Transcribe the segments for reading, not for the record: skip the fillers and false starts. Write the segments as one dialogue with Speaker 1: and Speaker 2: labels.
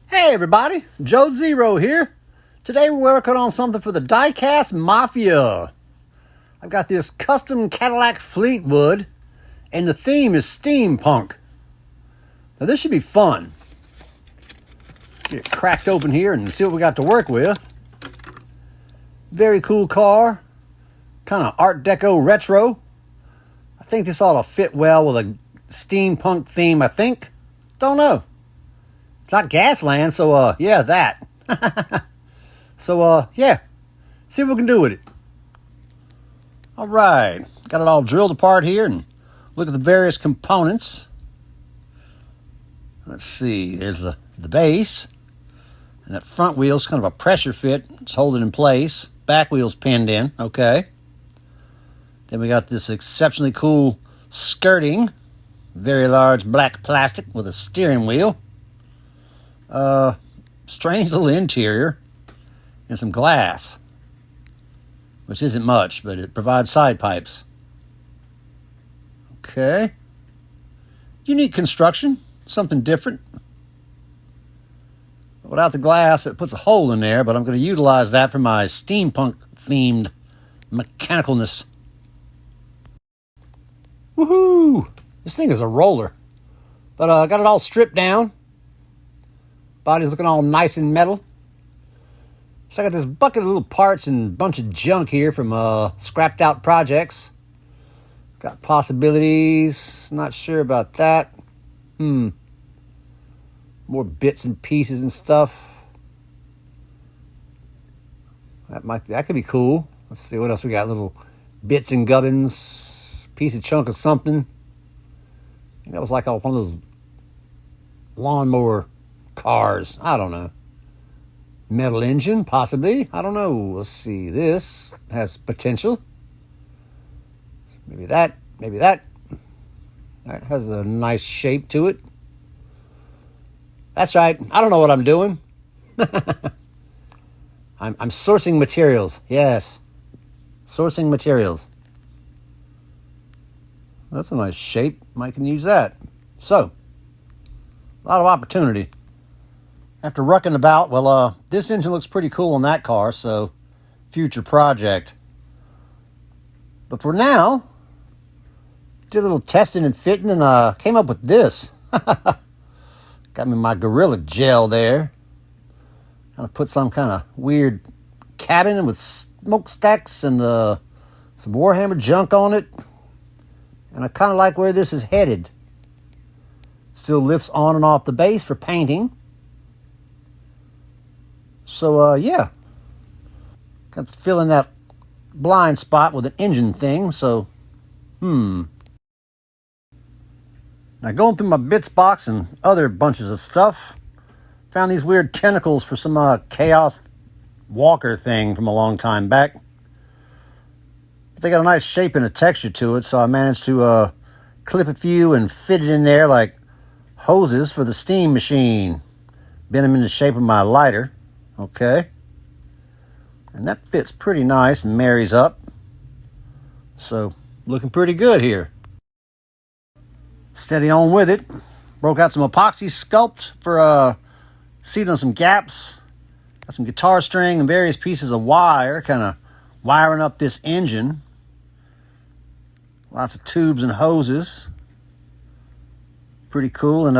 Speaker 1: Hey everybody, Joe Zero here. Today we're working on something for the Diecast Mafia. I've got this Custom Cadillac Fleetwood, and the theme is SteamPunk. Now this should be fun. Get it cracked open here and see what we got to work with. Very cool car, kind of Art Deco retro. I think this ought to fit well with a steampunk theme, I think. Don't know. It's not Gasland, so yeah, that. So yeah, see what we can do with it. All right, got it all drilled apart here, and look at the various components. Let's see, there's the base, and that front wheel's kind of a pressure fit. It's holding in place. Back wheel's pinned in, okay. Then we got this exceptionally cool skirting, very large black plastic with a steering wheel. Strange little interior and some glass, which isn't much, but it provides side pipes. Okay. Unique construction, something different. Without the glass, it puts a hole in there, but I'm going to utilize that for my steampunk themed mechanicalness. Woohoo! This thing is a roller. But I got it all stripped down. Body's looking all nice and metal. So I got this bucket of little parts and a bunch of junk here from scrapped out projects. Got possibilities. Not sure about that. More bits and pieces and stuff. That could be cool. Let's see what else we got. Little bits and gubbins. Piece of chunk of something. I think that was like one of those lawnmower cars. I don't know. Metal engine, possibly. I don't know. Let's see. This has potential. Maybe that. Maybe that. That has a nice shape to it. That's right. I don't know what I'm doing. I'm sourcing materials. Yes. Sourcing materials. That's a nice shape. I can use that. So, a lot of opportunity. After rucking about, well, this engine looks pretty cool on that car, so future project. But for now, did a little testing and fitting and came up with this. Got me my Gorilla Gel there. Kind of put some kind of weird cabin with smokestacks and some Warhammer junk on it. And I kind of like where this is headed. Still lifts on and off the base for painting. So, yeah. Got to fill in that blind spot with an engine thing, so, Now, going through my bits box and other bunches of stuff, found these weird tentacles for some Chaos Walker thing from a long time back. But they got a nice shape and a texture to it, so I managed to clip a few and fit it in there like hoses for the steam machine. Bend them in the shape of my lighter. Okay. And that fits pretty nice and marries up. So, looking pretty good here. Steady on with it. Broke out some epoxy sculpt for sealing some gaps. Got some guitar string and various pieces of wire, kind of wiring up this engine. Lots of tubes and hoses. Pretty cool, and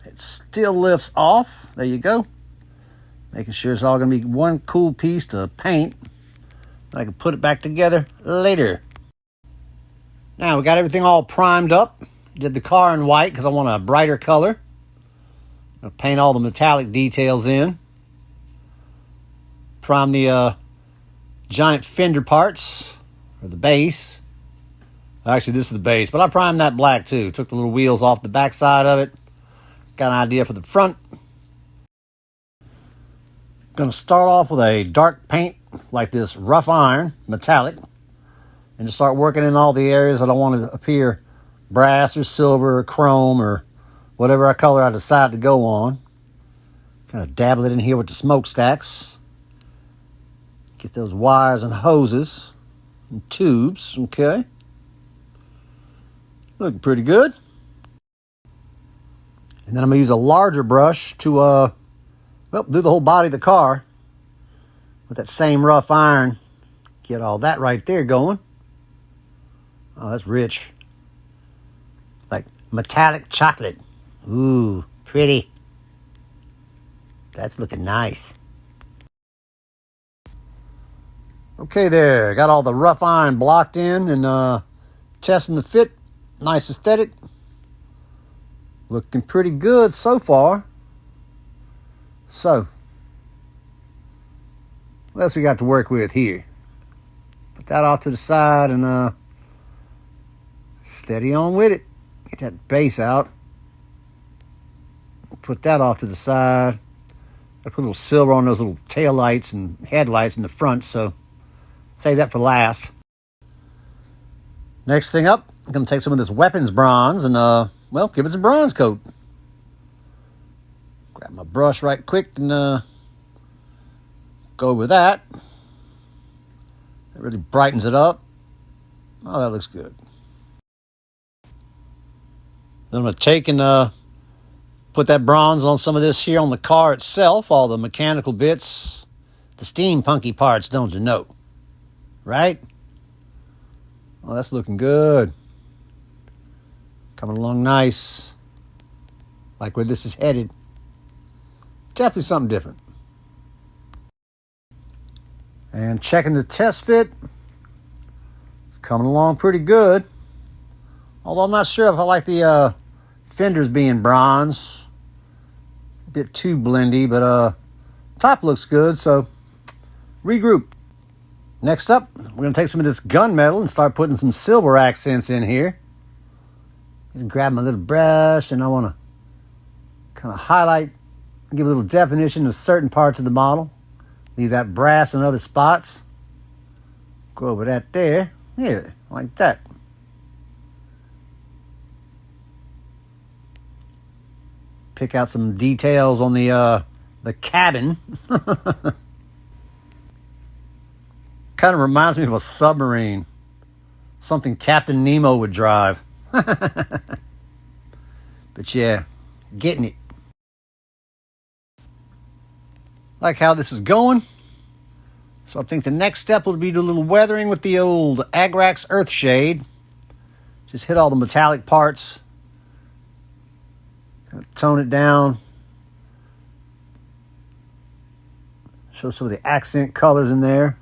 Speaker 1: it still lifts off. There you go. Making sure it's all going to be one cool piece to paint. I can put it back together later. Now we got everything all primed up. Did the car in white because I want a brighter color. I'll paint all the metallic details in. Prime the giant fender parts, or the base. Actually, this is the base, but I primed that black too. Took the little wheels off the back side of it. Got an idea for the front. Going to start off with a dark paint like this rough iron, metallic, and just start working in all the areas that I want to appear brass or silver or chrome or whatever color I decide to go on. Kind of dabble it in here with the smokestacks. Get those wires and hoses and tubes, okay. Looking pretty good. And then I'm going to use a larger brush to Well, do the whole body of the car with that same rough iron. Get all that right there going. Oh, that's rich. Like metallic chocolate. Ooh, pretty. That's looking nice. Okay there, got all the rough iron blocked in and testing the fit. Nice aesthetic. Looking pretty good so far. So, what else we got to work with here? Put that off to the side and steady on with it. Get that base out. Put that off to the side. I put a little silver on those little tail lights and headlights in the front, so save that for last. Next thing up, I'm going to take some of this weapons bronze and, well, give it some bronze coat. Grab my brush right quick and go with that. It really brightens it up. Oh, that looks good. Then I'm going to take and put that bronze on some of this here on the car itself, all the mechanical bits, the steampunky parts, don't you know? Right? Oh, that's looking good. Coming along nice. Like where this is headed. Definitely something different. And checking the test fit. It's coming along pretty good. Although I'm not sure if I like the fenders being bronze. A bit too blendy, but top looks good, so regroup. Next up, we're going to take some of this gunmetal and start putting some silver accents in here. Just grab my little brush and I want to kind of highlight, give a little definition to certain parts of the model. Leave that brass in other spots. Go over that there. Yeah, like that. Pick out some details on the cabin. Kind of reminds me of a submarine. Something Captain Nemo would drive. But yeah, getting it. Like how this is going. So I think the next step will be to do a little weathering with the old Agrax Earthshade. Just hit all the metallic parts. Kind of tone it down. Show some of the accent colors in there.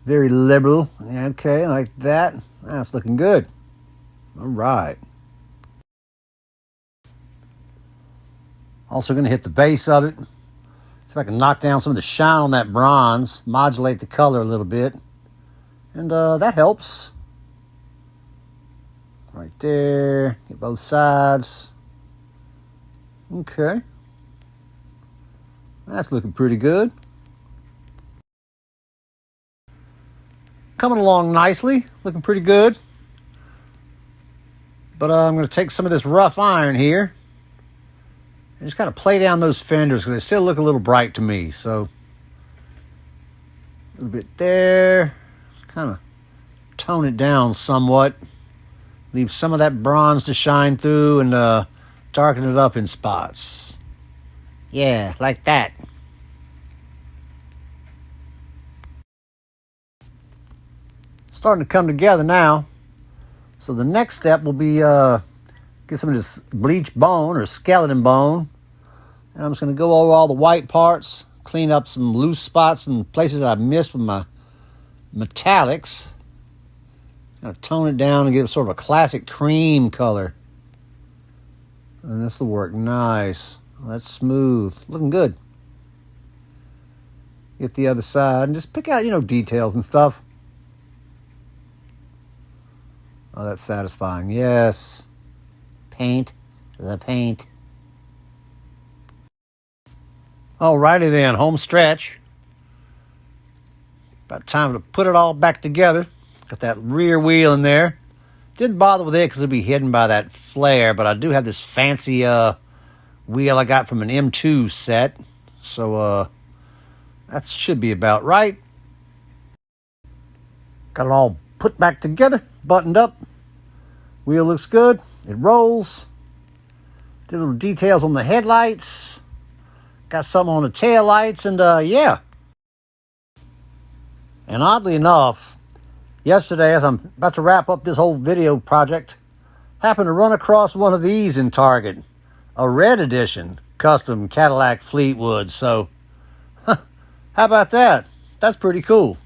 Speaker 1: Very liberal. Okay, like that. That's looking good. All right. Also going to hit the base of it. See if I can knock down some of the shine on that bronze. Modulate the color a little bit. And that helps. Right there. Get both sides. Okay. That's looking pretty good. Coming along nicely, looking pretty good. But I'm going to take some of this rough iron here and just kind of play down those fenders because they still look a little bright to me. So a little bit there, kind of tone it down somewhat. Leave some of that bronze to shine through and darken it up in spots. Yeah, like that. Starting to come together now. So the next step will be get some of this bleached bone or skeleton bone. And I'm just going to go over all the white parts, clean up some loose spots and places that I've missed with my metallics. Kind of tone it down and give it sort of a classic cream color. And this will work nice. That's smooth. Looking good. Get the other side and just pick out, details and stuff. Oh, that's satisfying. Yes. Paint the paint. Alrighty then, home stretch. About time to put it all back together. Got that rear wheel in there. Didn't bother with it because it'll be hidden by that flare, but I do have this fancy wheel I got from an M2 set. So that should be about right. Got it all put back together, buttoned up. Wheel looks good. It rolls. Did little details on the headlights. Got something on the tail lights, and yeah. And oddly enough, yesterday, as I'm about to wrap up this whole video project, happened to run across one of these in Target. A red edition Custom Cadillac Fleetwood. So, how about that? That's pretty cool.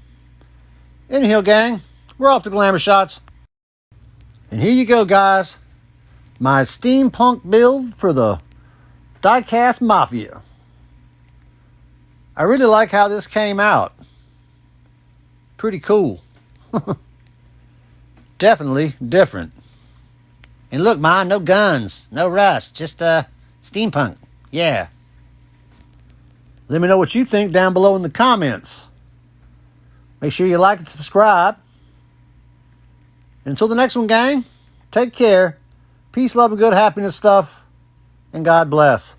Speaker 1: Anyhow, gang, we're off to glamour shots. And here you go, guys. My SteamPunk build for the Diecast Mafia. I really like how this came out. Pretty cool. Definitely different. And look, man, no guns, no rust, just SteamPunk. Yeah. Let me know what you think down below in the comments. Make sure you like and subscribe. Until the next one, gang, take care. Peace, love, and good happiness stuff. And God bless.